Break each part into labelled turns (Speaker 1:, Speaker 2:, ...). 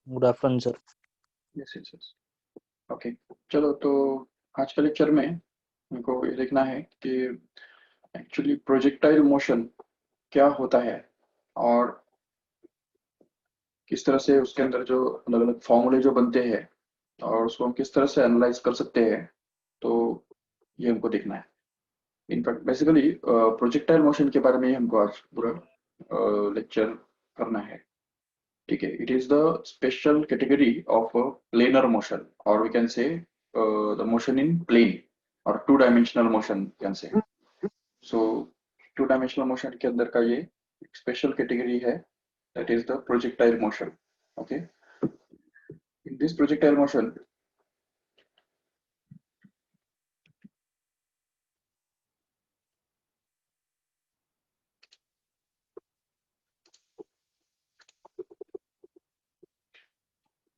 Speaker 1: Good afternoon sir.
Speaker 2: Yes yes yes. Okay, चलो तो आज के लेक्चर में हमको ये देखना है कि एक्चुअली प्रोजेक्टाइल मोशन क्या होता है और किस तरह से उसके अंदर जो अलग अलग फॉर्मूले जो बनते हैं और उसको हम किस तरह से एनालाइज कर सकते हैं, तो ये हमको देखना है। इनफैक्ट बेसिकली प्रोजेक्टाइल मोशन के बारे में ही हमको आज पूरा लेक्चर करना है। ठीक है, it is the special category of planar motion और we can say the motion in plane और two dimensional motion can say. So two dimensional motion के अंदर का ये स्पेशल कैटेगरी है, that is the projectile motion. Okay, in this projectile motion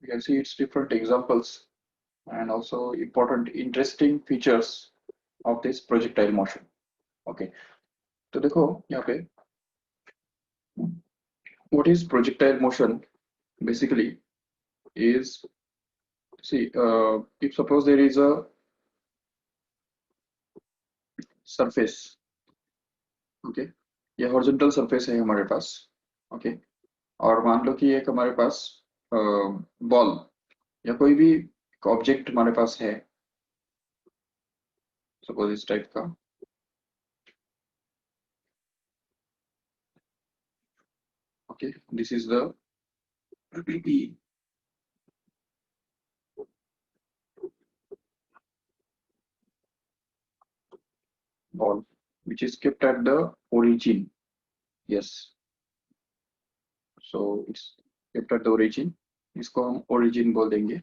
Speaker 2: you can see its different examples and also important interesting features of this projectile motion. Okay, तो देखो यहाँ पे what is projectile motion basically is, see, if suppose there is a surface, okay, ये horizontal surface है हमारे पास। Okay, और मान लो कि एक हमारे पास बॉल या कोई भी ऑब्जेक्ट हमारे पास है, सपोज इस टाइप का। Okay, this is the ball which is kept at the origin. Yes, so it's kept at the origin, इसको हम origin बोल देंगे।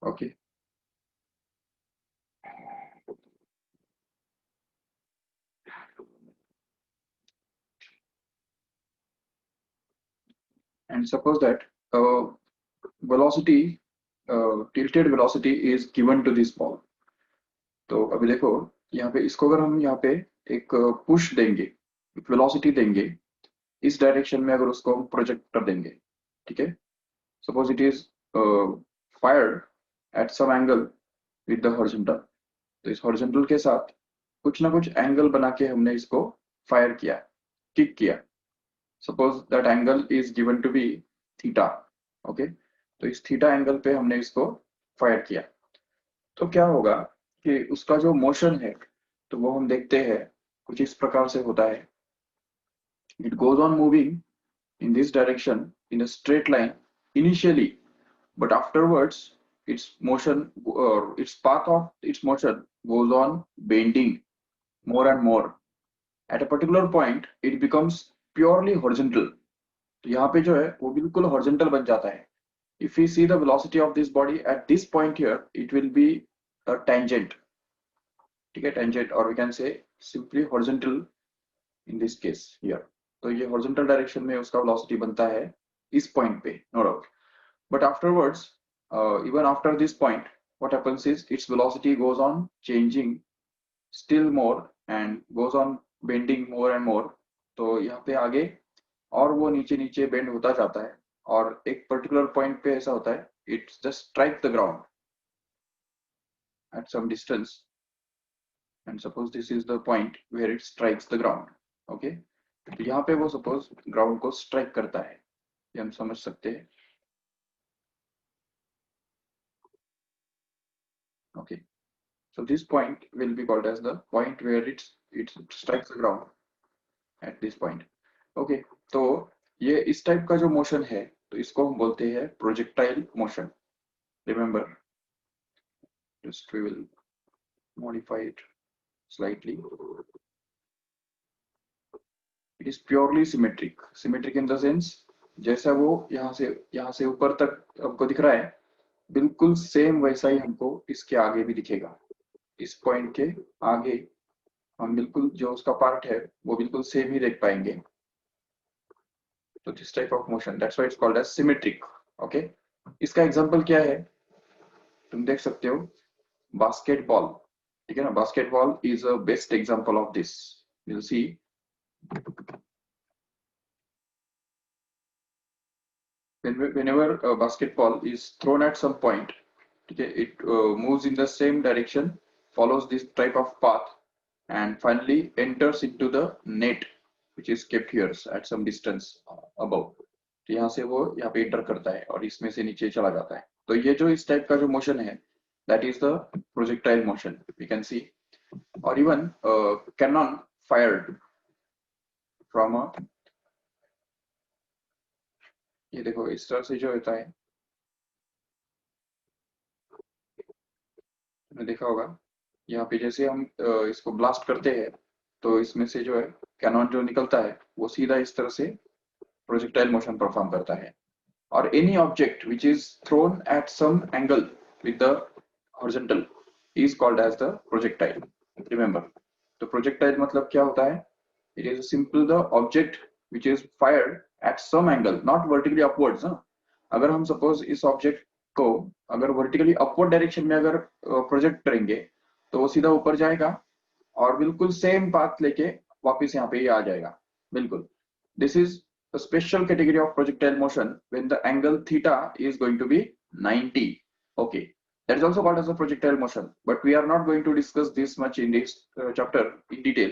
Speaker 2: Okay, and suppose that velocity, tilted velocity is given to this ball। तो अभी देखो यहाँ पे इसको अगर हम यहाँ पे एक पुश देंगे, एक वेलोसिटी देंगे इस डायरेक्शन में, अगर उसको हम प्रोजेक्ट कर देंगे, ठीक है, suppose it is fired at some angle with the horizontal. तो इस हॉरिजॉन्टल के साथ कुछ ना कुछ एंगल बना के हमने इसको फायर किया, किक किया। Suppose that angle is given to be theta. Okay, तो इस थीटा एंगल पे हमने इसको फायर किया, तो क्या होगा कि उसका जो मोशन है तो वो हम देखते हैं कुछ इस प्रकार से होता है। It goes on moving in this direction in a straight line initially, but afterwards its motion or its path of its motion goes on bending more and more. At a particular point it becomes purely horizontal, तो यहाँ पे जो है वो बिल्कुल horizontal बन जाता है। If we see the velocity of this body at this point here, it will be a tangent, ठीक है, tangent, or we can say simply horizontal in this case here। तो ये horizontal direction में उसका velocity बनता है इस point पे, no doubt। But afterwards, even after this point, what happens is its velocity goes on changing still more and goes on bending more and more। तो यहाँ पे आगे और वो नीचे नीचे बेंड होता जाता है और एक पर्टिकुलर पॉइंट पे ऐसा होता है, it's just strike the ground at some distance, and suppose this is the point where it strikes the ground। okay, तो यहाँ पे वो सपोज ग्राउंड को स्ट्राइक करता है, ये हम समझ सकते हैं। okay, so this point will be called as the point where it strikes the ground at this point। okay, तो ये इस टाइप का जो मोशन है तो इसको हम बोलते हैं projectile motion. Remember, just we will modify it slightly। it is purely symmetric, symmetric in the sense जैसा वो यहाँ से ऊपर तक हमको दिख रहा है, बिल्कुल सेम वैसा ही हमको इसके आगे भी दिखेगा। इस पॉइंट के आगे हम बिल्कुल जो उसका पार्ट है वो बिल्कुल सेम ही देख पाएंगे। तो this type of motion, that's why it's called as symmetric. Okay, इसका एग्जांपल क्या है तुम देख सकते हो, बास्केटबॉल, ठीक है ना, basketball is a best example of this. You see whenever a basketball is thrown at some point, okay, it moves in the same direction, follows this type of path, and finally enters into the net, which is kept here at some distance above. तो यहाँ से वो यहाँ पे enter करता है और इसमें से नीचे चला जाता है. तो ये जो इस टाइप का जो मोशन है, that is the projectile motion. We can see, or even cannon fired from a, ये देखो इस तरह से जो होता है, तुमने देखा होगा यहाँ पे जैसे हम इसको ब्लास्ट करते हैं तो इसमें से जो है कैनन जो निकलता है वो सीधा इस तरह से प्रोजेक्टाइल मोशन परफॉर्म करता है. और any object which is thrown at some angle with the horizontal is called as the projectile. Remember, तो प्रोजेक्टाइल मतलब क्या होता है? It is simple the object which is fired at some angle, not vertically upwards. अगर हम suppose इस object को अगर वर्टिकली अपवर्ड डायरेक्शन में अगर प्रोजेक्ट करेंगे तो वो सीधा ऊपर जाएगा और बिल्कुल सेम पाथ लेके वापस यहाँ पे ही आ जाएगा. बिल्कुल. This is a special category of projectile motion when the angle theta is going to be 90. Okay, that is also called as a projectile motion, but we are not going to discuss this much in this chapter in detail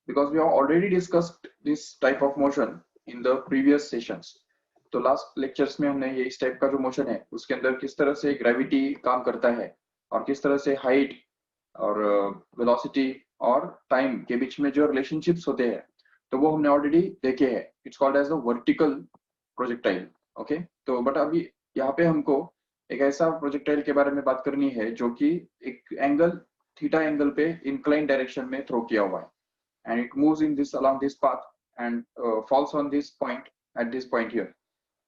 Speaker 2: because we have already discussed this type of motion in the previous sessions. तो last lectures में हमने ये इस type का जो motion है उसके अंदर किस तरह से ग्रेविटी काम करता है और किस तरह से हाइट और वेलोसिटी और टाइम के बीच में जो रिलेशनशिप्स होते हैं तो वो हमने ऑलरेडी देखे हैं. It's called as the vertical projectile. Okay, तो बट अभी यहाँ पे हमको एक ऐसा प्रोजेक्टाइल के बारे में बात करनी है जो कि एक एंगल थीटा एंगल पे इंक्लाइन डायरेक्शन में थ्रो किया हुआ है and it moves in this along this path and falls on this point at this point here.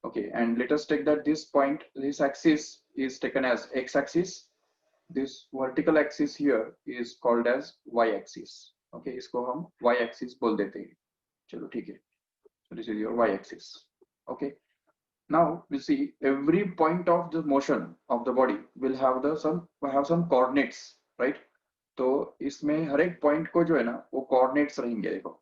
Speaker 2: Okay, and let us take that this point, this axis is taken as x-axis. This vertical axis here is called as y-axis. Okay, इसको हम y-axis बोल देते हैं. चलो ठीक है. So this is your y-axis. Okay. Now we see every point of the motion of the body will have some coordinates, right? तो इसमें हर एक point को जो है ना वो coordinates रहेंगे. देखो.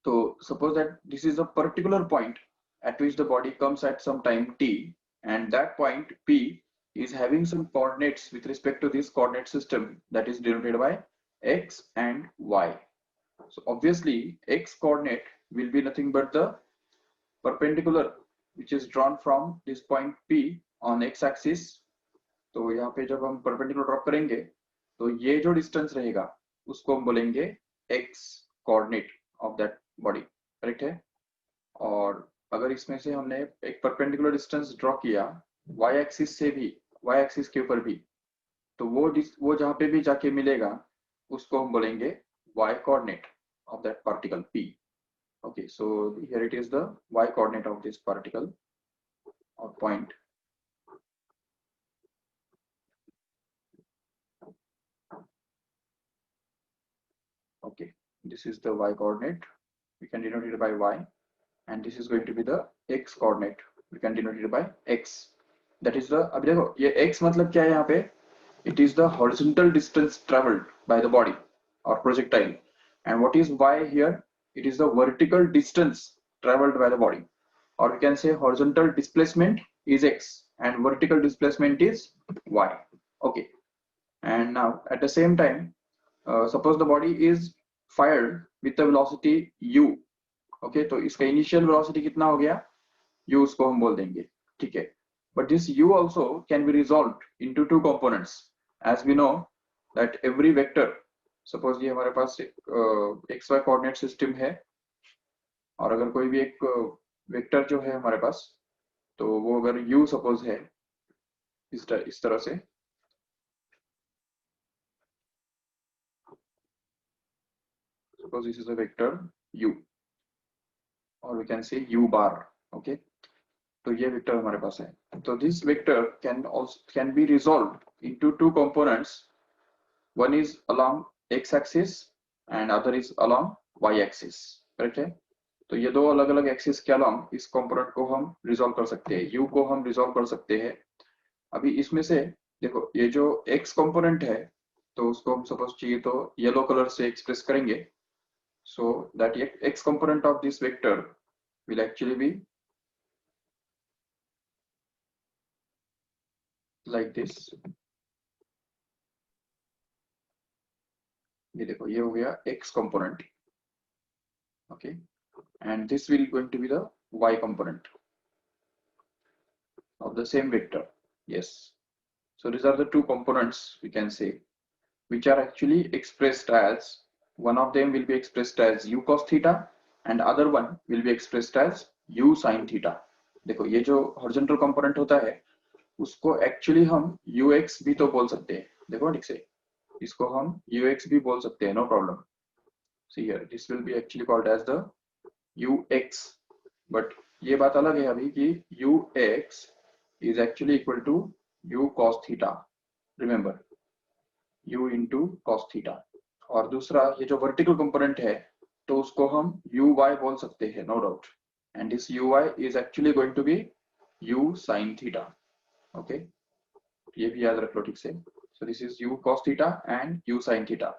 Speaker 2: So suppose that this is a particular point at which the body comes at some time t, and that point P is having some coordinates with respect to this coordinate system that is denoted by x and y. So obviously x coordinate will be nothing but the perpendicular which is drawn from this point P on x axis. तो यहाँ पे जब हम perpendicular draw करेंगे तो ये जो distance रहेगा उसको हम बोलेंगे x coordinate of that body. Correct है. और अगर इसमें से हमने एक परपेंडिकुलर डिस्टेंस ड्रॉ किया y एक्सिस से भी, y एक्सिस के ऊपर भी, तो वो जहां पे भी जाके मिलेगा उसको हम बोलेंगे y coordinate of that particle P. Okay, so here it is the y coordinate of this particle or point. Okay, this is the y coordinate. We can denote it by y, and this is going to be the x coordinate. We can denote it by x. That is the, अब देखो ये x मतलब क्या है यहाँ पे? It is the horizontal distance traveled by the body or projectile. And what is y here? It is the vertical distance traveled by the body. Or we can say horizontal displacement is x and vertical displacement is y. Okay. And now at the same time, suppose the body is fired with the velocity u. Okay, तो इसका initial velocity कितना हो गया? u उसको हम बोल देंगे. ठीक है. But this u also can be resolved into two components. As we know that every vector, suppose ये हमारे पास xy coordinate system है और अगर कोई भी एक वेक्टर जो है हमारे पास तो वो अगर u suppose है इस तरह से, suppose this is a vector u or we can say u bar. Okay, तो ये वेक्टर हमारे पास है. तो this vector can be resolved into two components. One is along x axis and other is along y axis. Correct है. तो ये दो अलग अलग एक्सिस के अलॉन्ग इस कंपोनेंट को हम रिजॉल्व कर सकते हैं, u को हम रिजॉल्व कर सकते हैं. अभी इसमें से देखो ये जो x कंपोनेंट है तो उसको हम सपोज चाहिए तो येलो कलर से एक्सप्रेस करेंगे. so that x component of this vector will actually be like this. ये देखो ये हो गया x component, okay, and this will going to be the y component of the same vector. Yes, so these are the two components we can say which are actually expressed as, one of them will be expressed as u cos theta and other one will be expressed as u sin theta. देखो ये जो horizontal component होता है उसको actually हम ux भी तो बोल सकते हैं, देखो ठीक से इसको हम ux भी बोल सकते हैं, no problem. See here, this will be actually called as the ux, but ये बात अलग है अभी कि ux is actually equal to u cos theta, remember u into cos theta. और दूसरा ये जो वर्टिकल कंपोनेंट है तो उसको हम uy बोल सकते हैं, no doubt, and this uy is actually going to be u sin theta, okay, ये भी याद रख लो ठीक से. So this is u cos theta and u sin theta,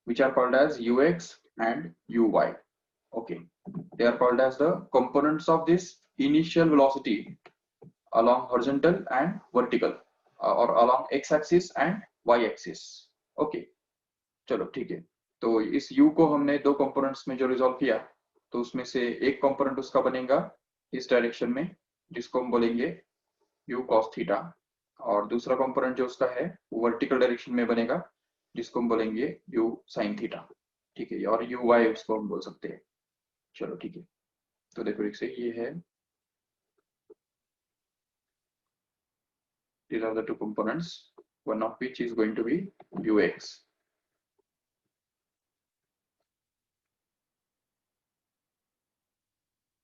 Speaker 2: which are called as ux and uy. Okay, they are called as the components of this initial velocity along horizontal and vertical, or along x-axis and y-axis. Okay, चलो ठीक है. तो इस u को हमने दो components में जो रिजॉल्व किया तो उसमें से एक कंपोनेंट उसका बनेगा इस डायरेक्शन में जिसको हम बोलेंगे u cos थीटा, और दूसरा कंपोनेंट जो उसका है वो वर्टिकल डायरेक्शन में बनेगा जिसको हम बोलेंगे u sin थीटा, ठीक है, और uy उसको हम बोल सकते हैं. चलो ठीक है, तो देखो एक से ये है, these are the two components, one of which is going to be ux.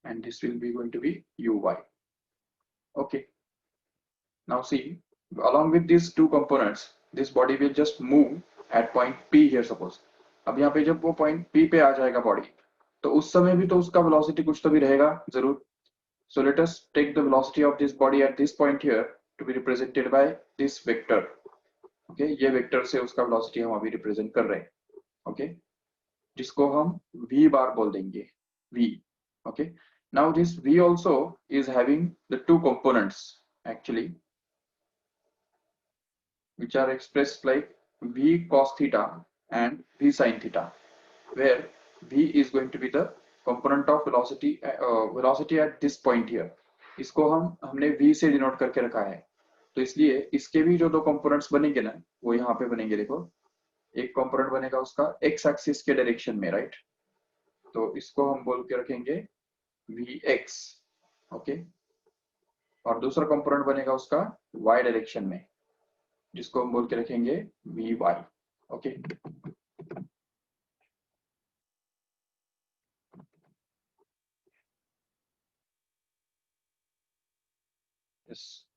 Speaker 2: And this will be going to be uy. Okay, now see, along with these two components this body will just move at point p here suppose. अब यहाँ पे जब वो point p पे आ जाएगा body तो उस समय भी तो उसका वेलोसिटी कुछ तो भी रहेगा जरूर. So let us take the velocity of this body at this point here to be represented by this vector. Okay, ये वेक्टर से उसका वेलोसिटी हम अभी रिप्रेजेंट कर रहे हैं. Okay, जिसको हम v बार बोल देंगे, v. Okay, now this v also is having the two components actually which are expressed like v cos theta and v sin theta, where v is going to be the component of velocity at this point here. इसको हमने v से denote करके रखा है, तो इसलिए इसके भी जो दो कंपोनेंट्स बनेंगे ना वो यहाँ पे बनेंगे. देखो एक कंपोनेंट बनेगा उसका x एक्सिस के डायरेक्शन में, राइट, तो इसको हम बोल के रखेंगे vx, ओके, और दूसरा कंपोनेंट बनेगा उसका y डायरेक्शन में जिसको हम बोल के रखेंगे vy. Okay,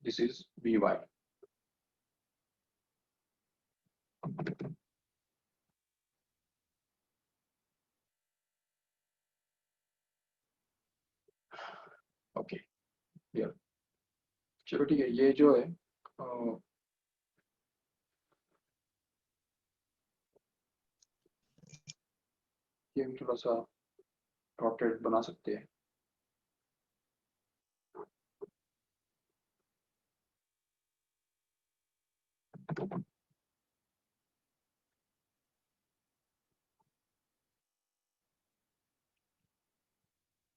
Speaker 2: this is vy. Okay, clear. चलो ठीक है, ये जो है ये हम थोड़ा सा डॉटेड बना सकते हैं.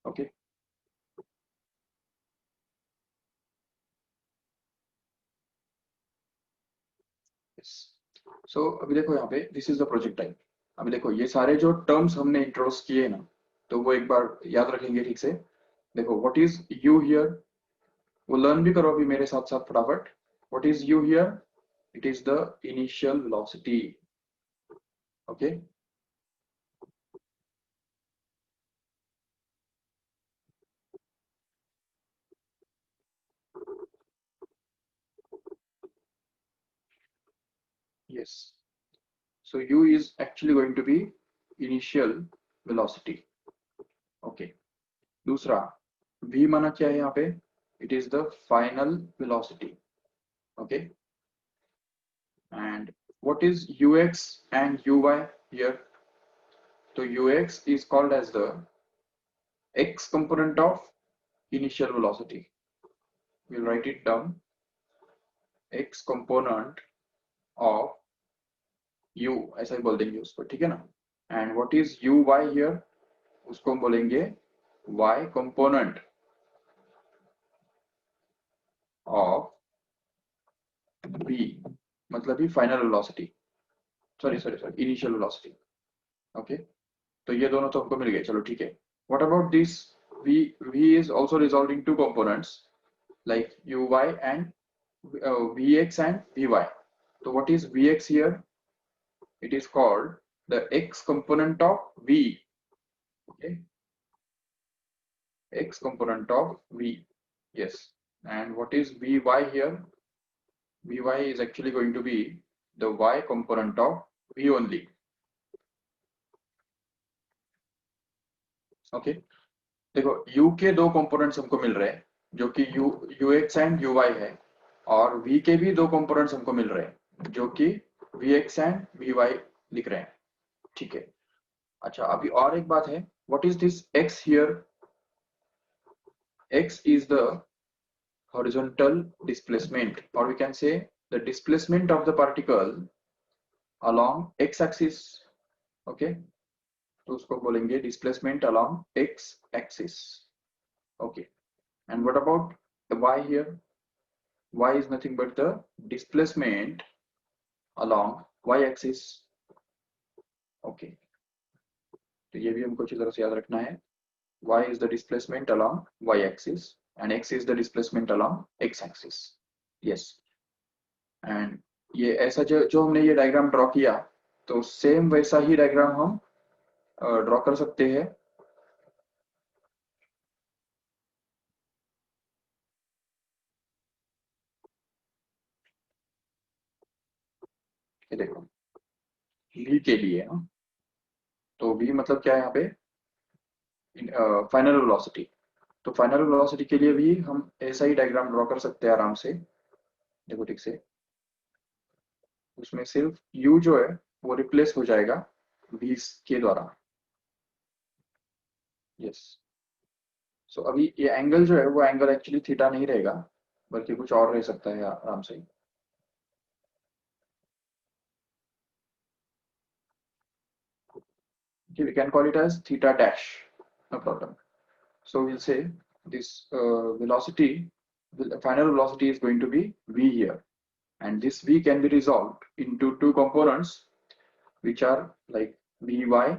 Speaker 2: ओके, सो अभी देखो यहाँ पे दिस इज द प्रोजेक्टाइल. अभी देखो ये सारे जो टर्म्स हमने इंट्रोड्यूस किए ना तो वो एक बार याद रखेंगे ठीक से. देखो व्हाट इज यू हियर, वो लर्न भी करो अभी मेरे साथ साथ फटाफट. What is you here, it is the initial velocity. Okay, yes, so u is actually going to be initial velocity. Okay, दूसरा v माना क्या है यहाँ पे, it is the final velocity. Okay, and what is ux and uy here, तो ux is called as the x component of initial velocity. We'll write it down, x component of u, ऐसा ही बोल देंगे उसको, ठीक है ना. And what is u y here, उसको हम बोलेंगे y component of v, मतलब ही final velocity, sorry initial velocity. Okay, तो ये दोनों तो हमको मिल गए, चलो ठीक है. What about this v is also resolved in two components like uy and vx and vy. So what is vx here? It is called the x component of v. Okay, x component of v. Yes. And what is vy here? Vy is actually going to be the y component of v only. Okay, देखो u के दो components हमको मिल रहे हैं जो कि ux and uy है, और v के भी दो कंपोनेंट्स हमको मिल रहे हैं जो कि vx एंड vy लिख रहे हैं, ठीक है. अच्छा, अभी और एक बात है, what is this x here? x is the horizontal displacement, or we can say the displacement of the particle along x axis. Okay, तो उसको बोलेंगे displacement along x axis. Okay, and what about the y here? Y is nothing but the displacement along y axis. Okay, तो ये भी हमको अच्छी तरह से याद रखना है. Y is the displacement along y axis and x is the displacement along x axis. Yes. And ये ऐसा जो हमने ये डायग्राम ड्रॉ किया, तो सेम वैसा ही डायग्राम हम ड्रॉ कर सकते हैं. ये देखो v के लिए, तो v मतलब क्या है यहाँ पे? Final velocity. तो फाइनल वेलोसिटी के लिए भी हम ऐसा ही डायग्राम ड्रॉ कर सकते हैं आराम से. देखो ठीक से, उसमें सिर्फ u जो है वो रिप्लेस हो जाएगा v के द्वारा. यस. सो अभी ये एंगल जो है वो एंगल एक्चुअली थीटा नहीं रहेगा, बल्कि कुछ और रह सकता है आराम से. Okay, we can call it as theta dash, no problem. So we'll say this velocity, the final velocity is going to be v here, and this v can be resolved into two components which are like vy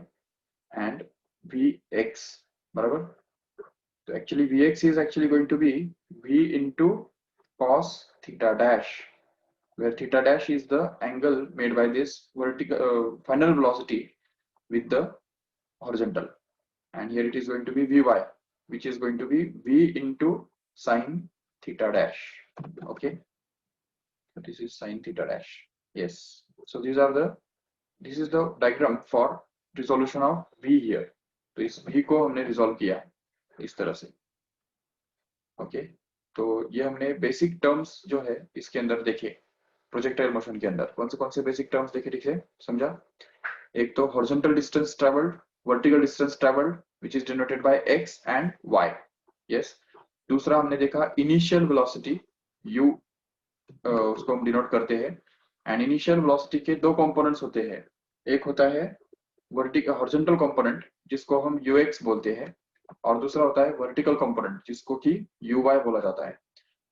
Speaker 2: and vx. बराबर. So actually vx is actually going to be v into cos theta dash, where theta dash is the angle made by this vertical final velocity with the horizontal, and here it is going to be vy, which is going to be v into sine theta dash. Okay, so this is sine theta dash. Yes, so this is the diagram for resolution of v here. तो इस v को हमने resolve किया इस तरह से. Okay, तो ये हमने बेसिक टर्म्स जो है इसके अंदर देखे, प्रोजेक्टाइल मोशन के अंदर कौन से बेसिक टर्म्स देखे, ठीक है, समझा? एक तो horizontal distance travelled, vertical distance travelled which is denoted by x and y. Yes. दूसरा हमने देखा इनिशियल वेलोसिटी u, उसको हम डिनोट करते हैं. एंड इनिशियल वेलोसिटी के दो कंपोनेंट्स होते हैं, एक होता है वर्टिकल हॉरिजॉन्टल कंपोनेंट जिसको हम ux बोलते हैं, और दूसरा होता है वर्टिकल कंपोनेंट जिसको कि uy बोला जाता है.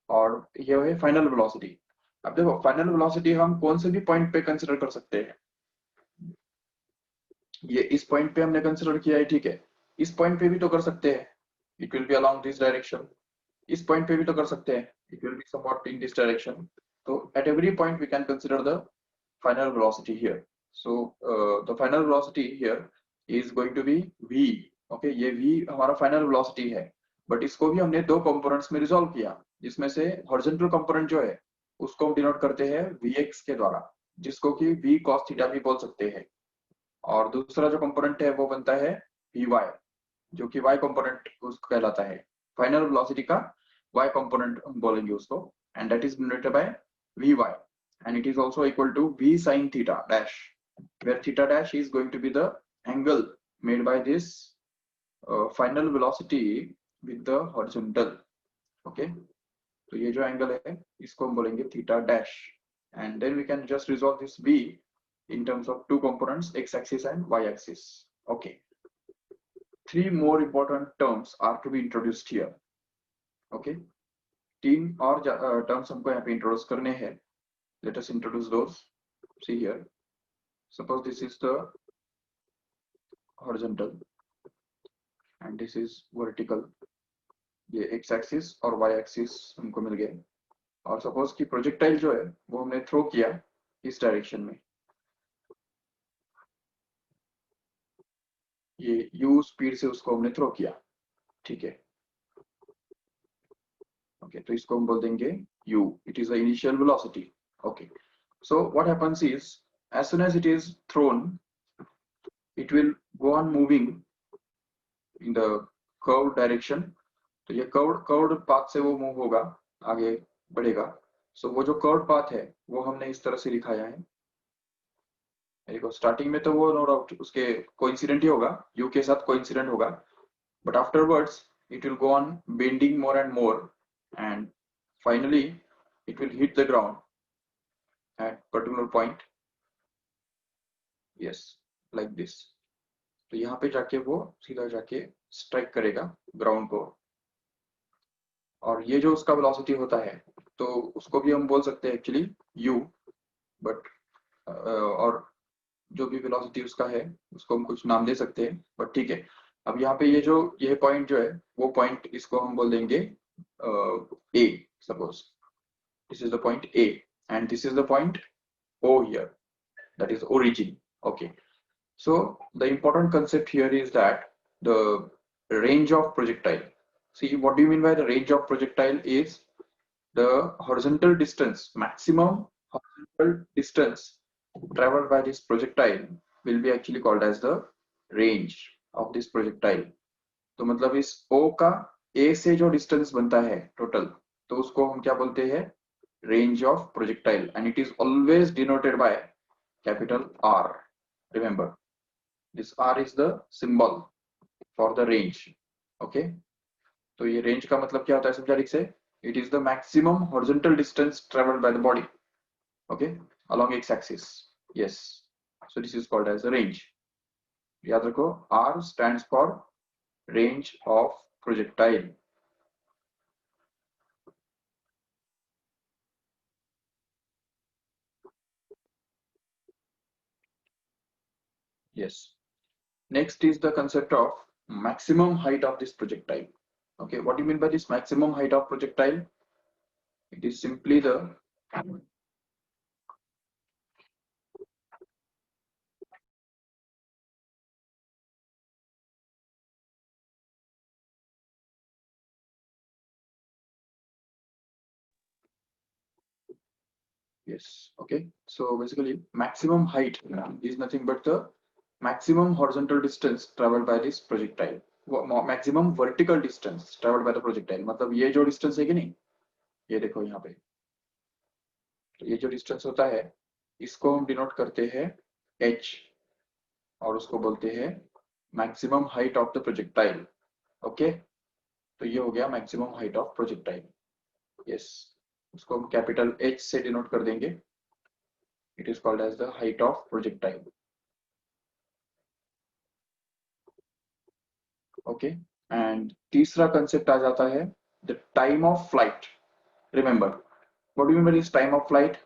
Speaker 2: और ये है फाइनल वेलोसिटी. अब देखो फाइनल वेलोसिटी हम कौन से भी पॉइंट पे कंसीडर कर सकते हैं. ये इस पॉइंट पे हमने कंसीडर किया है, ठीक है, इस पॉइंट पे भी तो कर सकते हैं, it will be along this direction. इस पॉइंट पे भी तो कर सकते हैं, it will be somewhat in this direction. तो at every point we can consider the final velocity here. So the final velocity here is going to be v. Okay, ये v हमारा फाइनल वेलोसिटी है, but इसको भी हमने दो components में resolve किया, जिसमें से हॉरिजॉन्टल कंपोनेंट जो है उसको हम डिनोट करते हैं vx के द्वारा, जिसको कि v cos थीटा भी बोल सकते हैं. और दूसरा जो कंपोनेंट है वो बनता है vy, जो कि y कंपोनेंट उसको कहलाता है, फाइनल वेलोसिटी का y कंपोनेंट हम बोलेंगे उसको, and that is denoted by vy, and it is also equal to v sin theta dash, where theta dash is going to be the angle made by this final velocity with the horizontal. Okay, तो ये जो angle है इसको हम बोलेंगे theta dash, and then we can just resolve this b in terms of two components, x axis and y axis. Okay, three more important terms are to be introduced here. Okay, तीन और terms हमको यहाँ पे introduce करने हैं. Let us introduce those. See here, suppose this is the horizontal and this is vertical. ये x axis और y axis हमको मिल गए, और सपोज कि प्रोजेक्टाइल जो है वो हमने थ्रो किया इस डायरेक्शन में, ये u स्पीड से उसको हमने थ्रो किया. ठीक है, ओके, तो इसको हम बोल देंगे u. It is the initial velocity. Okay, so what happens is as soon as it is thrown it will go on moving in the curved direction. तो ये कर्व्ड पाथ से वो मूव होगा, आगे बढ़ेगा. सो वो जो कर्व्ड पाथ है वो हमने इस तरह से दिखाया है. देखो स्टार्टिंग में तो वो नो डाउट उसके कोइंसिडेंट ही होगा, u के साथ कोइंसिडेंट होगा, but afterwards it will go on bending more and more, and finally it will hit the ground at particular point. Yes, like this. तो यहाँ पे जाके वो सीधा जाके स्ट्राइक करेगा ग्राउंड को, और ये जो उसका वेलोसिटी होता है तो उसको भी हम बोल सकते हैं एक्चुअली u, बट और जो भी वेलोसिटी उसका है उसको हम कुछ नाम दे सकते हैं, बट ठीक है. अब यहाँ पे ये पॉइंट जो है वो पॉइंट इसको हम बोल देंगे a. Suppose this is the point a and this is the point o here, that is origin. Okay, so the important concept here is that the range of projectile. See, what do you mean by the range of projectile is the horizontal distance, maximum horizontal distance traveled by this projectile will be actually called as the range of this projectile. तो मतलब इस O का A से जो distance बनता है total, तो उसको हम क्या बोलते हैं, range of projectile, and it is always denoted by capital R. Remember, this R is the symbol for the range. Okay, तो ये range का मतलब क्या होता है समझा ठीक से, it is the maximum horizontal distance traveled by the body, okay, along x axis. Yes, so this is called as the range. याद रखो, R stands for range of projectile. Yes, next is the concept of maximum height of this projectile. Okay, what do you mean by this maximum height of projectile? It is simply the yes. Okay, so basically maximum height is nothing but the maximum horizontal distance traveled by this projectile, maximum vertical distance traveled by the projectile. मतलब ये जो distance है कि नहीं, ये देखो यहाँ पे, तो ये जो distance होता है इसको हम डिनोट करते हैं h, और उसको बोलते हैं maximum height of the projectile. Okay, तो ये हो गया maximum height of projectile. Yes, उसको हम कैपिटल H से डिनोट कर देंगे. It is called as the height of projectile. Okay, and तीसरा कंसेप्ट आ जाता है the time of flight. Remember, what do you mean by this time of flight?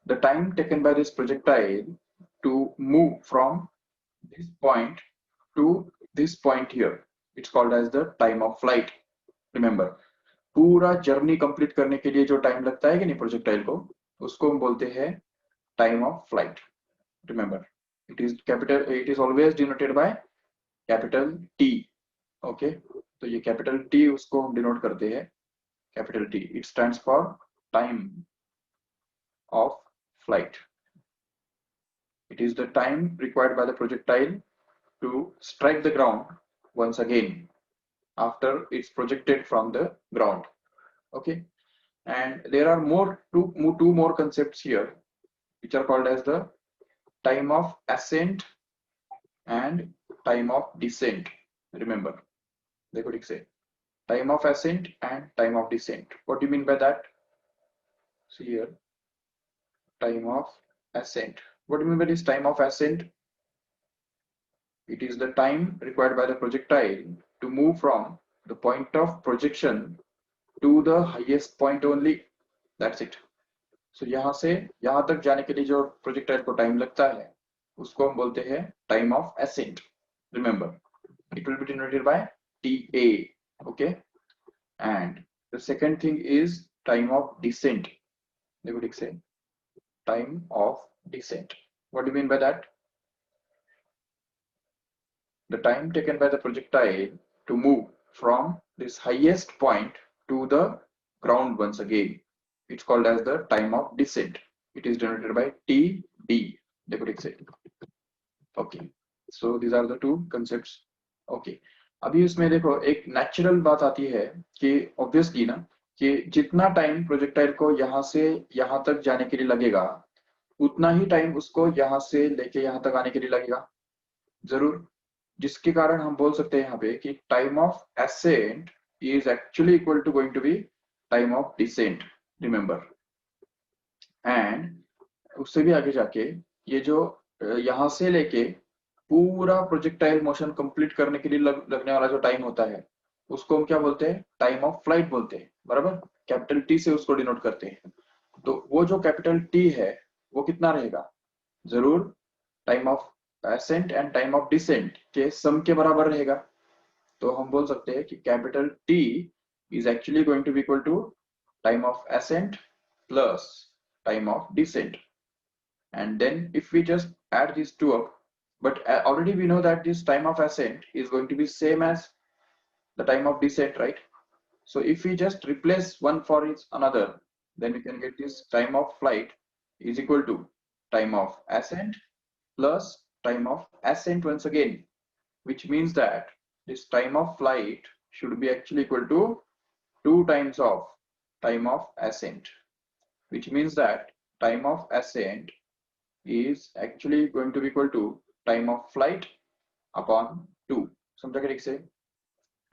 Speaker 2: The time taken by this projectile to move from this point to this point here, it's called as the time of flight. Remember, पूरा journey complete करने के लिए जो time लगता है कि नहीं projectile को, उसको हम बोलते हैं time of flight. Remember, it is always denoted by capital T. Okay, तो ये कैपिटल T उसको हम डिनोट करते हैं capital T. It stands for time of flight. It is the time required by the projectile to strike the ground once again after it's projected from the ground. Okay, and there are two more concepts here which are called as the time of ascent and time of descent. Remember, देखो ठीक से, time of ascent and time of descent. What do you mean by that? See here, time of ascent. What do you mean by this time of ascent? It is the time required by the projectile to move from the point of projection to the highest point only. That's it. So यहाँ से यहाँ तक जाने के लिए जो projectile को time लगता है उसको हम बोलते हैं time of ascent. Remember, it will be denoted by TA. Okay, and the second thing is time of descent. देखो ठीक से, time of descent. What do you mean by that? The time taken by the projectile to move from this highest point to the ground once again. It's called as the time of descent. It is denoted by TD. देखो ठीक से. Okay. So these are the two concepts. Okay. अभी इसमें देखो एक natural बात आती है कि ऑब्वियसली ना कि जितना टाइम प्रोजेक्टाइल को यहाँ से यहाँ तक जाने के लिए लगेगा उतना ही टाइम उसको यहाँ से लेके यहाँ तक आने के लिए लगेगा जरूर, जिसके कारण हम बोल सकते हैं यहाँ पे कि time of ascent is actually equal to going to be time of descent. Remember, and उससे भी आगे जाके ये जो यहाँ से लेके पूरा प्रोजेक्टाइल मोशन कंप्लीट करने के लिए लगने वाला जो टाइम होता है उसको हम क्या बोलते हैं? टाइम ऑफ फ्लाइट बोलते हैं, बराबर, कैपिटल टी से उसको डिनोट करते हैं। तो वो जो कैपिटल टी है वो कितना रहेगा? जरूर time of ascent and time of descent के सम के बराबर रहेगा। तो हम बोल सकते हैं कि capital T is actually going to be equal to time of ascent plus time of descent, and then if we just add these two up, but already we know that this time of ascent is going to be same as the time of descent, right? So if we just replace one for each another, then we can get this time of flight is equal to time of ascent plus time of ascent once again, which means that this time of flight should be actually equal to 2 times of time of ascent, which means that time of ascent is actually going to be equal to time of flight upon 2. समझा क्या ठीक से?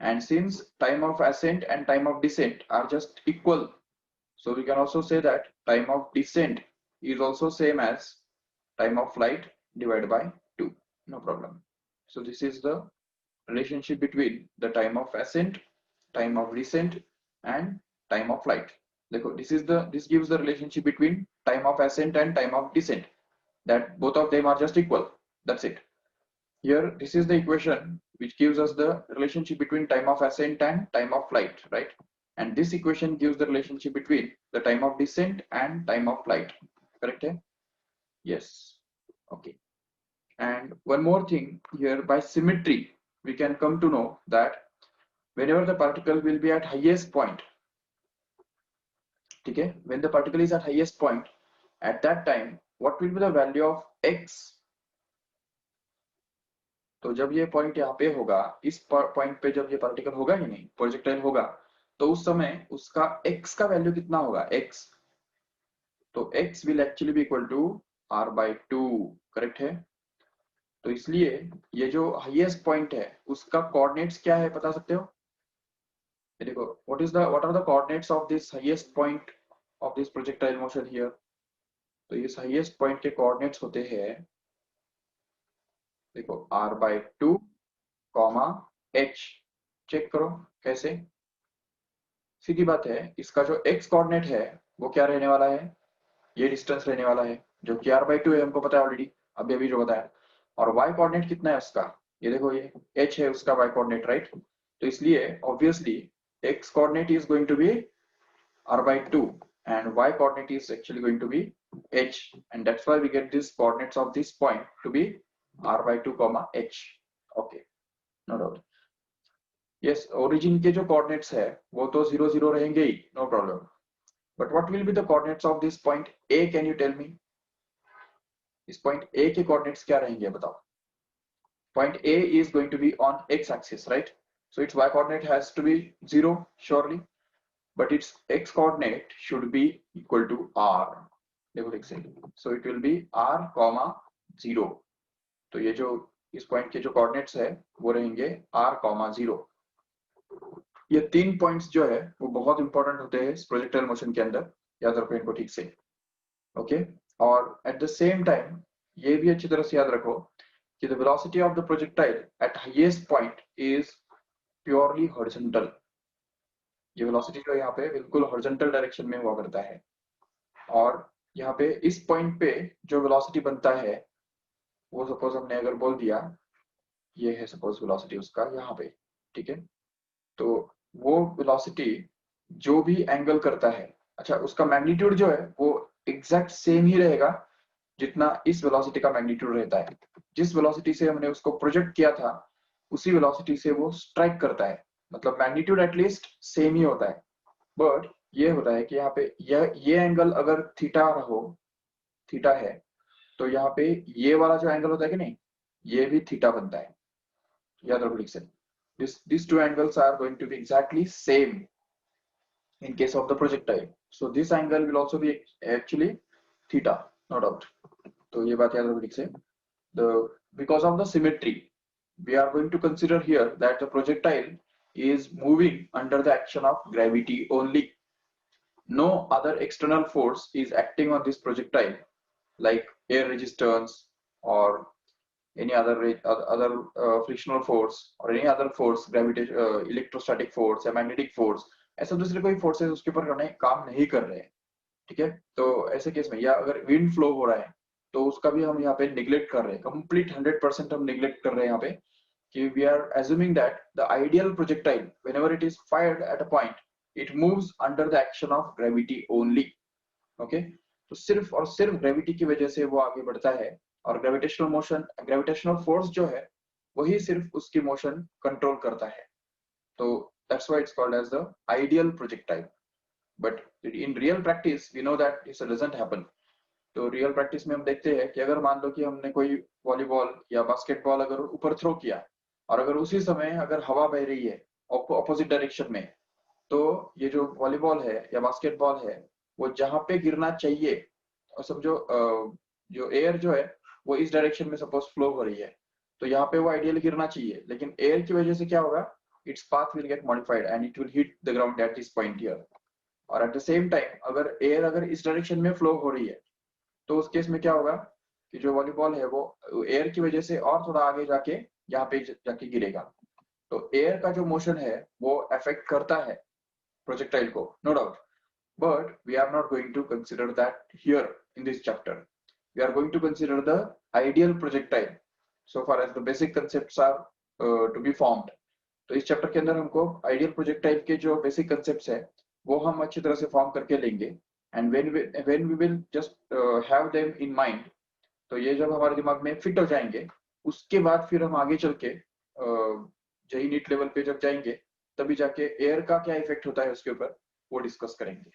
Speaker 2: And since time of ascent and time of descent are just equal, so we can also say that time of descent is also same as time of flight divided by 2. No problem. So this is the relationship between the time of ascent, time of descent, and time of flight. This gives the relationship between time of ascent and time of descent, that both of them are just equal. That's it. Here, this is the equation which gives us the relationship between time of ascent and time of flight, right? And this equation gives the relationship between the time of descent and time of flight. Correct? Yes. Okay. And one more thing here, by symmetry, we can come to know that whenever the particle will be at highest point, okay, when the particle is at highest point, at that time, what will be the value of x? तो जब ये point यहाँ पे होगा, इस point पे जब ये पार्टिकल होगा ही नहीं, प्रोजेक्टाइल होगा, तो उस समय उसका x का वैल्यू कितना होगा? x, तो x will actually be equal to r/2, correct है? तो इसलिए ये जो हाईएस्ट पॉइंट है उसका कोऑर्डिनेट्स क्या है बता सकते हो? ये देखो, what are the coordinates of this highest point of this projectile motion here. तो इस हाईएस्ट पॉइंट के कोऑर्डिनेट्स होते हैं, देखो, r/2, h। चेक करो कैसे, सीधी बात है, इसका जो x कोऑर्डिनेट है वो क्या रहने वाला है? ये डिस्टेंस रहने वाला है जो कि r/2 है, हमको पता है ऑलरेडी, अभी जो बताया। और y कोऑर्डिनेट कितना है उसका? ये देखो, ये h है उसका y कोऑर्डिनेट, राइट? तो इसलिए obviously x coordinate is going to be r/2 and y coordinate is actually going to be h, and that's why we get these coordinates of this point to be r/2 h. Okay, no doubt. Yes, origin के जो coordinates है वो तो 0 0 रहेंगे ही, no problem. But what will be the coordinates of this point A? Can you tell me? इस point A के coordinates क्या रहेंगे बताओ? Point A is going to be on x-axis, right? So its y-coordinate has to be 0, surely, but its x-coordinate should be equal to r. देखो देख से, so it will be r, 0. तो ये जो इस पॉइंट के जो कोऑर्डिनेट्स है वो रहेंगे r,0। ये 3 पॉइंट्स जो है वो बहुत इंपॉर्टेंट होते हैं इस प्रोजेक्टाइल मोशन के अंदर, याद रखो इनको ठीक से। ओके, और एट द सेम टाइम ये भी अच्छी तरह से याद रखो कि the velocity of the projectile eight highest point is purely horizontal. ये वेलोसिटी जो है यहाँ पे बिल्कुल हॉरिजॉन्टल डायरेक्शन में हुआ करता है, और यहाँ पे इस पॉइंट पे जो वेलोसिटी बनता है वो सपोज हमने अगर बोल दिया ये है सपोज वेलोसिटी उसका यहाँ पे, ठीक है। तो वो वेलोसिटी जो भी एंगल करता है, अच्छा उसका मैग्नीट्यूड जो है वो एग्जैक्ट सेम ही रहेगा जितना इस वेलोसिटी का मैग्नीट्यूड रहता है। जिस वेलोसिटी से हमने उसको प्रोजेक्ट किया था उसी वेलोसिटी से वो स्ट्राइक करता है, मतलब मैग्नीट्यूड एटलीस्ट सेम ही होता है। बट ये होता है कि यहाँ पे ये एंगल अगर थीटा है, तो यहाँ पे ये वाला जो एंगल होता है कि नहीं, ये भी थीटा बनता है, याद रखो ठीक से। these two angles are going to be exactly same in case of the projectile, so this angle will also be actually theta, no doubt। तो ये बात याद रखो ठीक से। the Because of the symmetry we are going to consider here that the projectile is moving under the action of gravity only. No other external force is acting on this projectile like air resistance or any other frictional force or any other force, gravitation, electrostatic force या magnetic force, ऐसा दूसरे कोई forces उसके ऊपर काम नहीं कर रहे हैं, ठीक है। तो ऐसे केस में या अगर विंड फ्लो हो रहा है तो उसका भी हम यहाँ पे निग्लेक्ट कर रहे हैं, कंप्लीट 100% हम निग्लेक्ट कर रहे हैं यहाँ पे, कि we are assuming that the ideal projectile whenever it is fired at a point it moves under the action of gravity only। Okay, तो सिर्फ और सिर्फ ग्रेविटी की वजह से वो आगे बढ़ता है, और ग्रेविटेशनल फोर्स जो है वही सिर्फ उसकी मोशन कंट्रोल करता है। तो that's why it's called as the ideal projectile. But in real practice we know that it doesn't happen. तो रियल प्रैक्टिस में हम देखते हैं कि अगर मान लो कि हमने कोई वॉलीबॉल या बास्केटबॉल अगर ऊपर थ्रो किया, और अगर उसी समय अगर हवा बह रही है ऑपोजिट डायरेक्शन में, तो ये जो वॉलीबॉल है या बास्केटबॉल है वो जहां पे गिरना चाहिए, और समझो जो एयर जो है वो इस डायरेक्शन में सपोज फ्लो हो रही है, तो यहाँ पे वो आइडियली गिरना चाहिए, लेकिन एयर की वजह से क्या होगा, its path will get modified and it will hit the ground at this point here. और एट द सेम टाइम अगर एयर अगर इस डायरेक्शन में फ्लो हो रही है तो उस केस में क्या होगा कि जो वॉलीबॉल है वो एयर की वजह से और थोड़ा आगे जाके यहाँ पे जाके गिरेगा। तो एयर का जो मोशन है वो अफेक्ट करता है projectile को, no doubt, but we are not going to consider that here in this chapter। we are going to consider the ideal projectile so far as the basic concepts are to be formed। तो इस chapter के अंदर हमको ideal projectile के जो basic concepts है वो हम अच्छी तरह से फॉर्म करके लेंगे, and when we will just have them in mind, तो ये जब हमारे दिमाग में फिट हो जाएंगे उसके बाद फिर हम आगे चल के जेई नीट लेवल पे जब जाएंगे तभी जाके एयर का क्या इफेक्ट होता है उसके ऊपर वो डिस्कस करेंगे,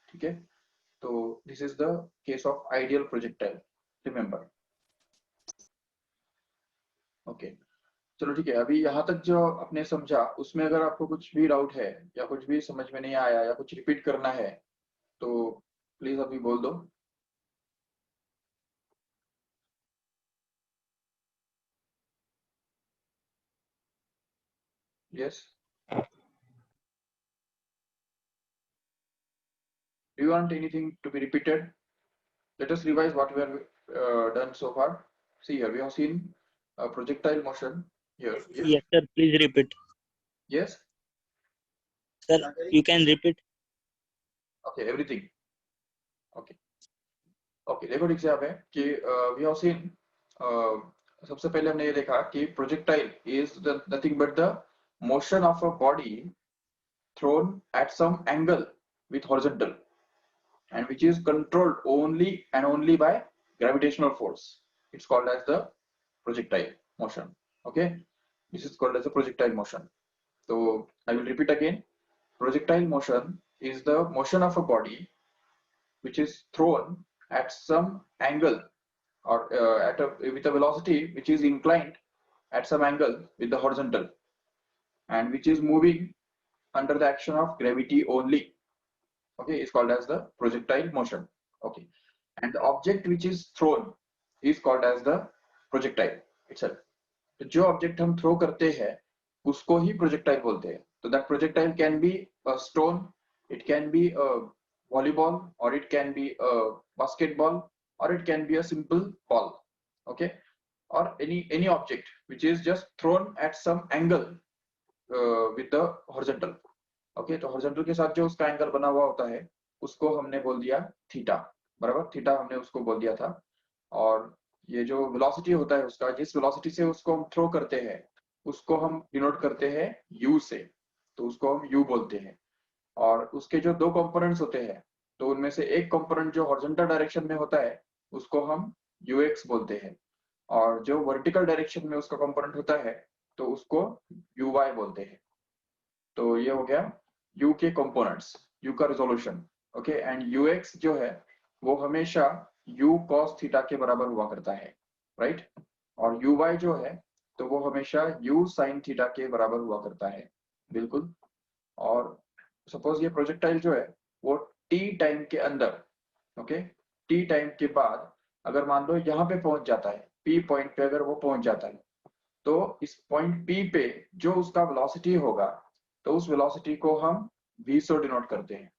Speaker 2: ठीक है। तो this is the case of ideal projectile, remember. Okay, चलो ठीक है। अभी यहाँ तक जो आपने समझा उसमें अगर आपको कुछ भी डाउट है या कुछ भी समझ में नहीं आया या कुछ रिपीट करना है तो प्लीज अभी बोल दो। Yes, do you want anything to be repeated? Let us revise what we have done so far. See here, we have seen projectile motion here. Yes.
Speaker 1: Yes, sir. Please repeat.
Speaker 2: Yes.
Speaker 1: Sir, you can repeat.
Speaker 2: Okay, everything. Okay. Okay. देखो ठीक से यहाँ पे कि we have seen सबसे पहले हमने ये देखा कि projectile is nothing but the motion of a body thrown at some angle with horizontal and which is controlled only and only by gravitational force. It's called as the projectile motion. Okay, this is called as the projectile motion. So I will repeat again. Projectile motion is the motion of a body which is thrown at some angle or with a velocity which is inclined at some angle with the horizontal and which is moving under the action of gravity only. Okay, is called as the projectile motion. Okay, and the object which is thrown is called as the projectile itself. जो object हम throw करते हैं उसको ही projectile बोलते हैं. तो that projectile can be a stone, it can be a volleyball, or it can be a basketball, or it can be a simple ball, okay, or any object which is just thrown at some angle with the horizontal. Okay, तो horizontal के साथ जो उसका angle बना हुआ होता है उसको हमने बोल दिया थीटा. बराबर, थीटा हमने उसको बोल दिया था. और ये जो वेलोसिटी होता है उसका, जिस वेलोसिटी से उसको हम थ्रो करते हैं उसको हम डिनोट करते हैं u से. तो उसको हम u बोलते हैं. और उसके जो दो कंपोनेंट्स होते हैं, तो उनमें से एक कंपोनेंट जो हॉरिजॉन्टल डायरेक्शन में होता है उसको हम ux बोलते हैं, और जो वर्टिकल डायरेक्शन में उसका कंपोनेंट होता है तो उसको uy बोलते हैं. तो ये हो गया u के कंपोनेंट्स, u का रिजोल्यूशन. ओके, एंड ux जो है वो हमेशा u cos थीटा के बराबर हुआ करता है, राइट. और uy जो है तो वो हमेशा u sin थीटा के बराबर हुआ करता है, बिल्कुल. और सपोज ये प्रोजेक्टाइल जो है वो t टाइम के अंदर, ओके, t टाइम के बाद अगर मान लो यहाँ पे पहुंच जाता है, p पॉइंट पे अगर वो पहुंच जाता है, तो इस पॉइंट p पे जो उसका वेलोसिटी होगा तो उस वेलोसिटी को हम v से डिनोट करते हैं.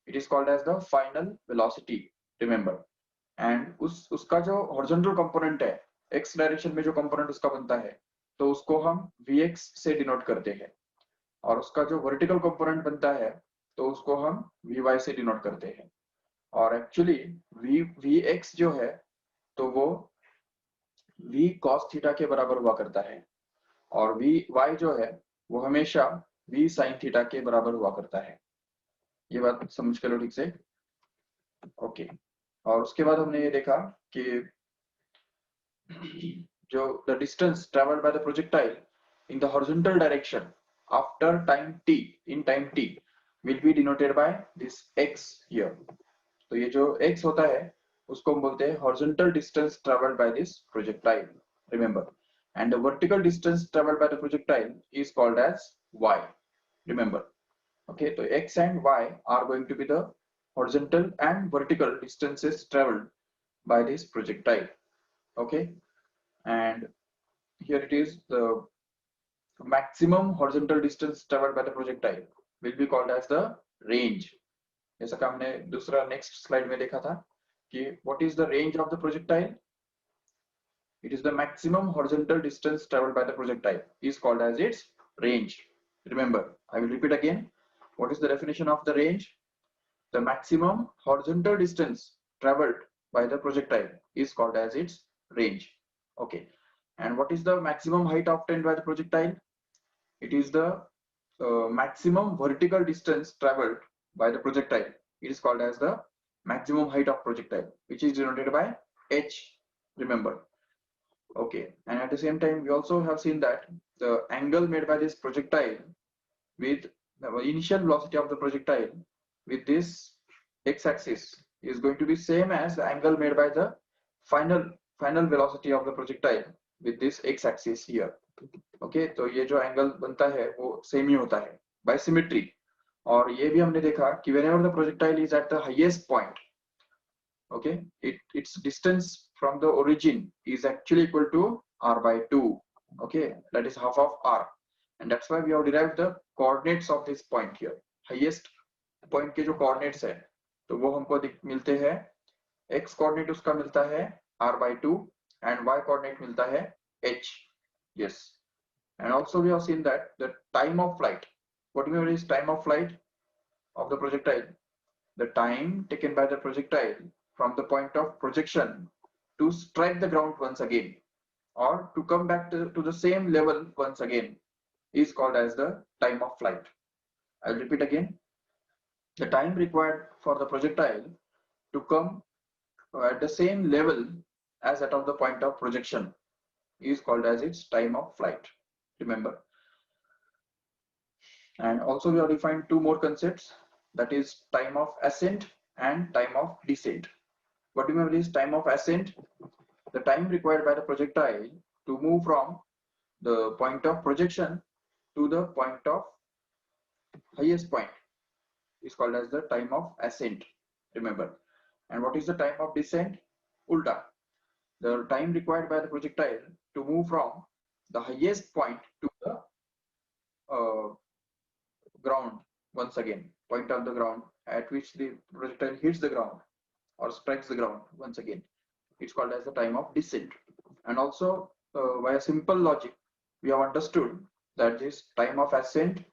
Speaker 2: It is called as the final velocity, remember. And उसका जो हॉरिजॉन्टल कंपोनेंट है, x डायरेक्शन में जो कंपोनेंट उसका बनता है तो उसको हम vx से डिनोट करते हैं. और उसका जो वर्टिकल कंपोनेंट बनता है तो उसको हम vy से डिनोट करते हैं. और एक्चुअली vx जो है तो वो v cos थीटा के बराबर हुआ करता है, और vy जो है वो हमेशा v sin थीटा के बराबर हुआ करता है. ये बात समझ के लो ठीक से. ओके, और उसके बाद हमने ये देखा कि जो the distance traveled by the projectile in the horizontal direction after time t, in time t, will be denoted by this x here. तो ये जो x होता है उसको हम बोलते हैं horizontal distance traveled by this projectile, remember. And the vertical distance traveled by the projectile is called as y, remember. Okay, so x and y are going to be the horizontal and vertical distances traveled by this projectile. Okay, and here it is, the maximum horizontal distance traveled by the projectile will be called as the range. जैसा कि हमने दूसरा next slide में देखा था कि what is the range of the projectile? It is the maximum horizontal distance traveled by the projectile is called as its range. Remember, I will repeat again. What is the definition of the range? The maximum horizontal distance traveled by the projectile is called as its range. Okay, and what is the maximum height obtained by the projectile? It is the maximum vertical distance traveled by the projectile. It is called as the maximum height of projectile, which is denoted by h, remember. Okay, and at the same time we also have seen that the angle made by this projectile with the initial velocity of the projectile with this x-axis is going to be same as the angle made by the final velocity of the projectile with this x-axis here. Okay, तो ये जो angle बनता है वो same ही होता है by symmetry. और ये भी हमने देखा कि whenever the projectile is at the highest point, okay, its distance from the origin is actually equal to r by 2. Okay, that is half of r, and that's why we have derived the coordinates of this point here. Highest point के जो coordinates है तो वो हमको मिलते हैं, x coordinate उसका मिलता है r by 2 and y coordinate मिलता है h. Yes. And also we have seen that the time of flight, whatever is time of flight of the projectile, the time taken by the projectile from the point of projection to strike the ground once again or to come back to the same level once again is called as the time of flight. I'll repeat again. The time required for the projectile to come at the same level as that of the point of projection is called as its time of flight, remember. And also we have defined two more concepts, that is time of ascent and time of descent. What do you mean is time of ascent? The time required by the projectile to move from the point of projection to the point of highest point is called as the time of ascent, remember. And what is the time of descent? Ulta. The time required by the projectile to move from the highest point to the ground once again, point on the ground at which the projectile hits the ground or strikes the ground once again. It's called as the time of descent. And also, by a simple logic, we have understood that this time of ascent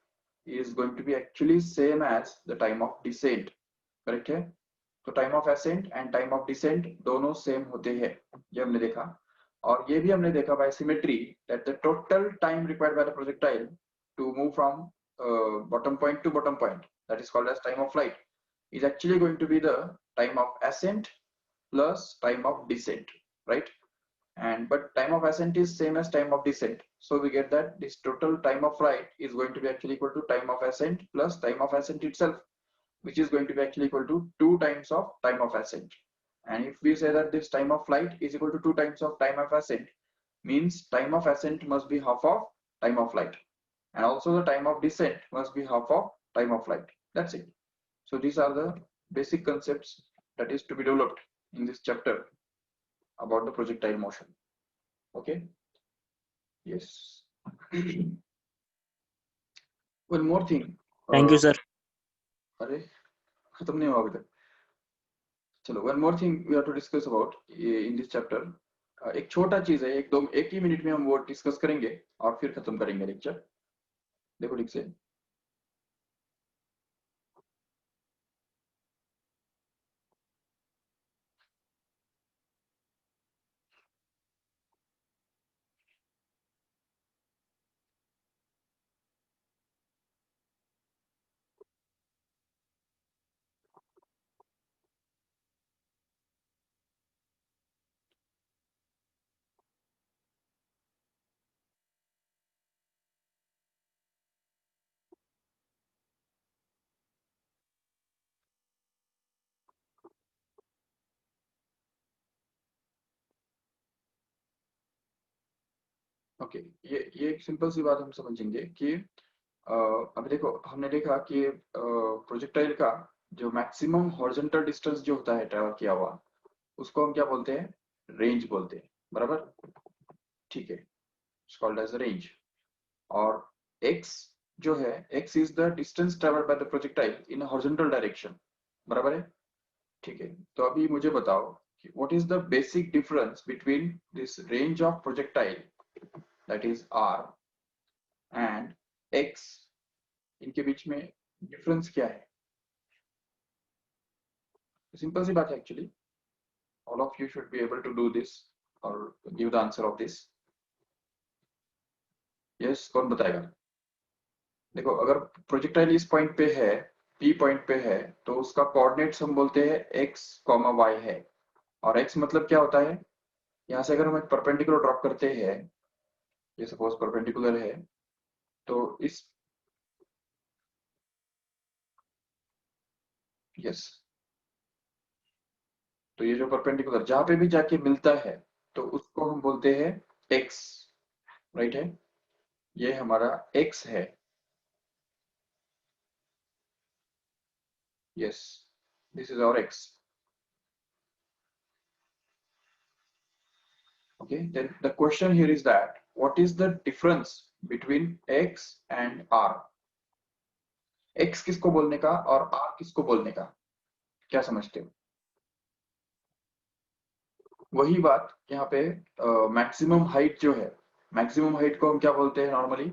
Speaker 2: is going to be actually same as the time of descent. Correct है? तो time of ascent and time of descent दोनों same होते हैं, ये हमने देखा। और ये भी हमने देखा by symmetry that the total time required by the projectile to move from bottom point to bottom point, that is called as time of flight, is actually going to be the time of ascent plus time of descent, right? And but time of ascent is same as time of descent, so we get that this total time of flight is going to be actually equal to time of ascent plus time of ascent itself, which is going to be actually equal to 2 times of time of ascent. And if we say that this time of flight is equal to 2 times of time of ascent, means time of ascent must be half of time of flight, and also the time of descent must be half of time of flight. That's it. So these are the basic concepts that is to be developed in this chapter about the projectile motion. Okay. Yes. One more thing.
Speaker 1: Thank you, sir.
Speaker 2: अरे खत्म नहीं हुआ अभी तक. चलो, one more thing we have to discuss about in this chapter. एक छोटा चीज है, एक ही मिनट में हम वो डिस्कस करेंगे और फिर खत्म करेंगे लेक्चर. देखो ठीक से. ओके, ये एक सिंपल सी बात हम समझेंगे कि अभी देखो, हमने देखा कि प्रोजेक्टाइल का जो मैक्सिमम हॉरिजॉन्टल डिस्टेंस जो होता है ट्रैवल किया हुआ, उसको हम क्या बोलते हैं? रेंज बोलते हैं, बराबर? ठीक है, इट्स कॉल्ड एज रेंज. और x जो है, x is the distance travelled bye the projectile in horizontal direction, बराबर है? ठीक है, तो अभी मुझे बताओ कि what is the basic difference between this range of projectile that is r and x, इनके बीच में डिफरेंस क्या है? सिंपल सी बात है actually. All of you should be able to do this और give the answer of this. Yes, कौन बताएगा? देखो, अगर प्रोजेक्टाइल इस पॉइंट पे है, P पॉइंट पे है, तो उसका कोऑर्डिनेट्स हम बोलते हैं x, y है. और x मतलब क्या होता है? यहाँ से अगर हम एक परपेंडिकुलर ड्रॉप करते हैं, ये सपोज परपेंडिकुलर है, तो इस यस, तो ये जो परपेंडिकुलर जहां पे भी जाके मिलता है, तो उसको हम बोलते हैं x, राइट है? ये हमारा x है. Yes, this is our x. Okay, then the question here is that what is the difference between x and r? x किसको बोलने का और r किसको बोलने का, क्या समझते हो? वही बात यहाँ पे, मैक्सिमम हाइट जो है, मैक्सिमम हाइट को हम क्या बोलते हैं नॉर्मली?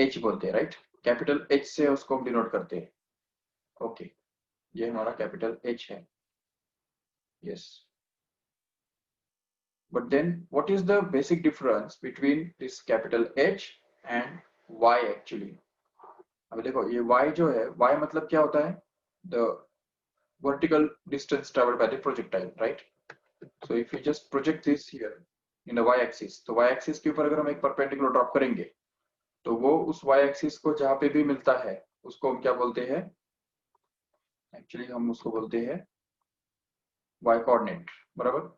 Speaker 2: h बोलते हैं, राइट? कैपिटल h से उसको हम डिनोट करते हैं. ओके, ये हमारा कैपिटल h है. Yes, but then what is the basic difference between this capital H and y actually? अब देखो, ये y जो है, y मतलब क्या होता है? The vertical distance traveled by the projectile, right? So if you just project this here in the y-axis, तो y-axis के ऊपर अगर हम एक perpendicular ड्रॉप करेंगे, तो वो उस y-axis को जहां पे भी मिलता है, उसको हम क्या बोलते हैं? एक्चुअली हम उसको बोलते हैं y कोऑर्डिनेट, बराबर?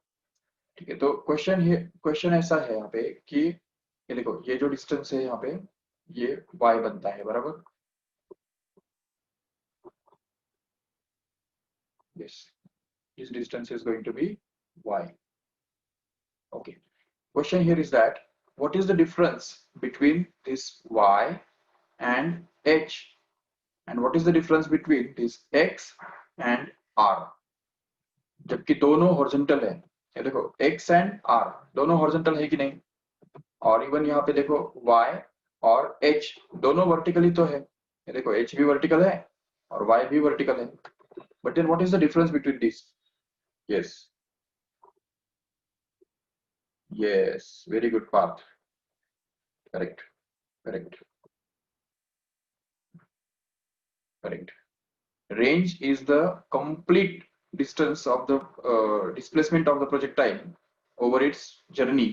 Speaker 2: ठीक है, तो क्वेश्चन ऐसा है यहाँ पे कि ये देखो, ये जो डिस्टेंस है यहाँ पे, ये y बनता है, बराबर? Yes, this distance is going to be y. Okay. question here is that what is the difference between this y and h, and what is the difference between this x and r, जबकि दोनों horizontal है। ये देखो x and r दोनों horizontal है कि नहीं, और इवन यहाँ पे देखो y और h दोनों वर्टिकली तो है। ये देखो h भी वर्टिकल है और y भी वर्टिकल है, but then what is the difference between this? Yes yes, very good Parth, correct correct correct. Range is the complete distance of the displacement of the projectile over its journey।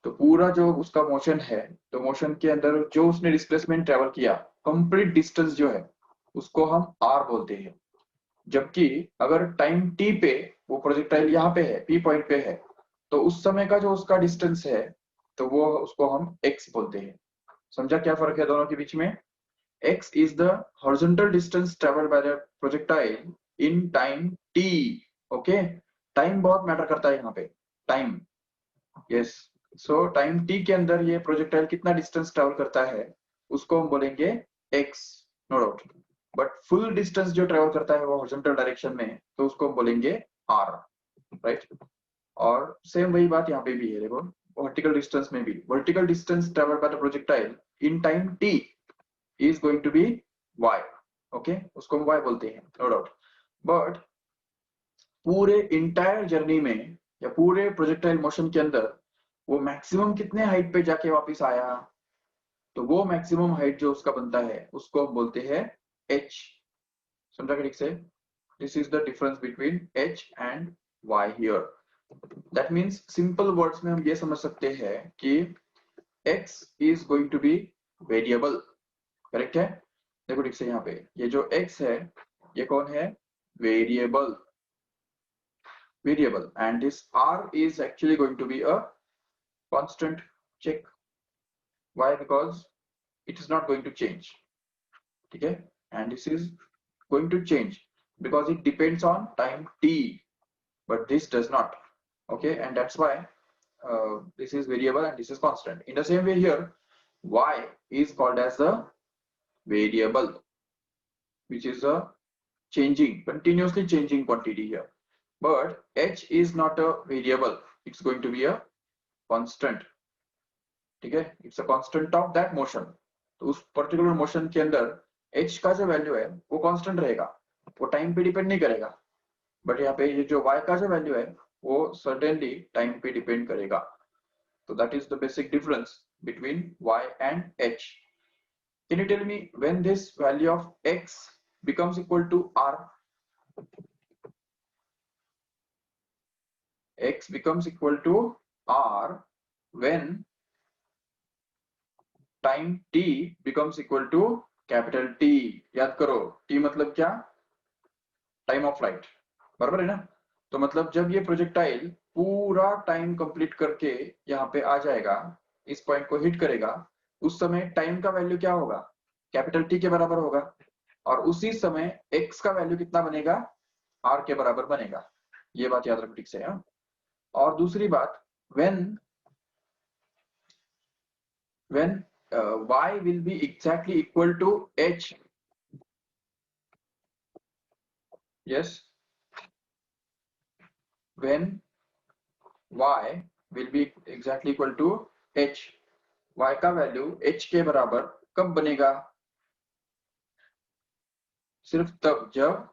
Speaker 2: तो पूरा जो उसका motion है, तो motion के अंदर जो उसने डिस्प्लेसमेंट ट्रेवल किया, कंप्लीट डिस्टेंस जो है उसको हम r बोलते हैं। जबकि अगर टाइम t पे वो प्रोजेक्टाइल यहाँ पे है, p पॉइंट पे है, तो उस समय का जो उसका डिस्टेंस है तो वो उसको हम x बोलते हैं। समझा क्या फर्क है दोनों के बीच में? x is the horizontal distance traveled by the projectile in time t। okay, time बहुत मैटर करता है यहाँ पे, टाइम। यस, सो टाइम t के अंदर ये प्रोजेक्टाइल कितना डिस्टेंस ट्रेवल करता है उसको हम बोलेंगे x, no doubt. But full distance जो ट्रेवल करता है वो हॉरिजॉन्टल डायरेक्शन में, तो उसको हम बोलेंगे r, राइट। और सेम वही बात यहाँ पे भी है, देखो वर्टिकल डिस्टेंस में भी, vertical distance travelled by the projectile in time t is going to be y। okay, उसको हम y बोलते हैं, नो डाउट। बट पूरे इंटायर जर्नी में या पूरे प्रोजेक्टाइल मोशन के अंदर वो मैक्सिमम कितने हाइट पे जाके वापस आया, तो वो मैक्सिमम हाइट जो उसका बनता है उसको हम बोलते हैं h। समझा क्या ठीक से? This is the difference between h and y here. That means simple words में हम ये समझ सकते हैं कि x is going to be variable, correct है। देखो ठीक से यहाँ पे ये जो x है ये कौन है? Variable, variable, and this r is actually going to be a constant। check why? Because it is not going to change, ठीक है, and this is going to change because it depends on time t, but this does not। okay, and that's why this is variable and this is constant। in the same way here y is called as the variable, which is a changing, continuously changing quantity here, but h is not a variable, it's going to be a constant। ठीक है, it's a constant of that motion। तो उस particular motion के अंदर h का जो value है वो कांस्टेंट रहेगा, वो टाइम पे डिपेंड नहीं करेगा। बट यहाँ पे ये जो y का जो वैल्यू है वो सर्टेनली टाइम पे डिपेंड करेगा। तो that is the basic difference between y and h। Can you tell me when this value of x becomes equal to r? x becomes equal to r when time t becomes equal to capital T। याद करो t मतलब क्या? Time of flight, बराबर है ना। तो मतलब जब ये प्रोजेक्टाइल पूरा टाइम कंप्लीट करके यहाँ पे आ जाएगा, इस पॉइंट को हिट करेगा, उस समय टाइम का वैल्यू क्या होगा? कैपिटल T के बराबर होगा, और उसी समय x का वैल्यू कितना बनेगा? r के बराबर बनेगा। ये बात याद रखो ठीक से। और दूसरी बात, when y will be exactly equal to h। yes, when y will be exactly equal to h, y का वैल्यू h के बराबर कब बनेगा? सिर्फ तब जब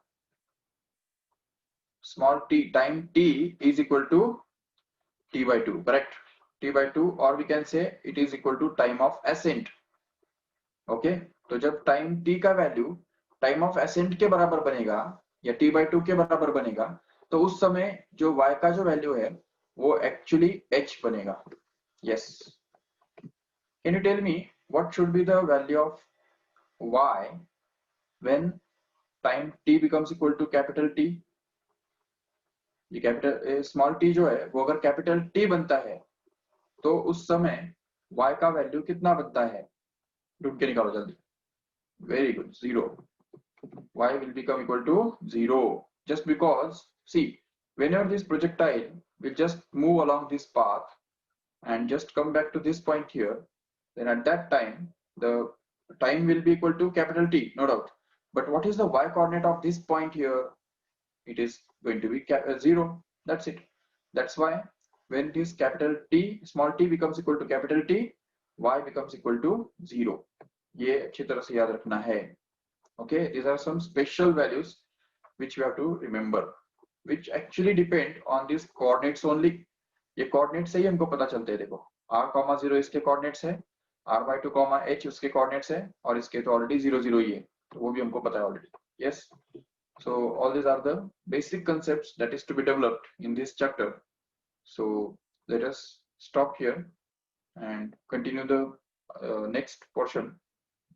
Speaker 2: small t, time t is equal to t by 2, correct? t by 2, or we can say it is equal to time of ascent। Okay, तो जब टाइम t का वैल्यू टाइम ऑफ ascent के बराबर बनेगा या t by 2 के बराबर बनेगा, तो उस समय जो y का जो वैल्यू है वो एक्चुअली h बनेगा। Yes, can you tell me what should be the value of y when time t becomes equal to capital T? ये कैपिटल स्मॉल t जो है वो अगर कैपिटल T बनता है तो उस समय y का वैल्यू कितना बनता है? ढूंढ के निकालो जल्दी। Very good, 0। y will become equal to 0 just because, see, whenever this projectile will just move along this path and just come back to this point here, then at that time the time will be equal to capital T, no doubt. But what is the y coordinate of this point here? It is going to be 0. That's it. That's why when this capital T, small t becomes equal to capital T, y becomes equal to 0. ये अच्छी तरह से याद रखना है. Okay, these are some special values which you have to remember, which actually depend on these coordinates only. ये coordinates से ही हमको पता चलते हैं. देखो r, 0 इसके coordinates है, r/2, h उसके coordinates है, और इसके तो already 0 0 ही है, तो वो भी हमको पता है already. Yes. So all these are the basic concepts that is to be developed in this chapter. So let us stop here and continue the next portion,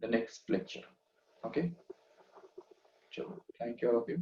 Speaker 2: the next lecture. Okay. So thank you all of you.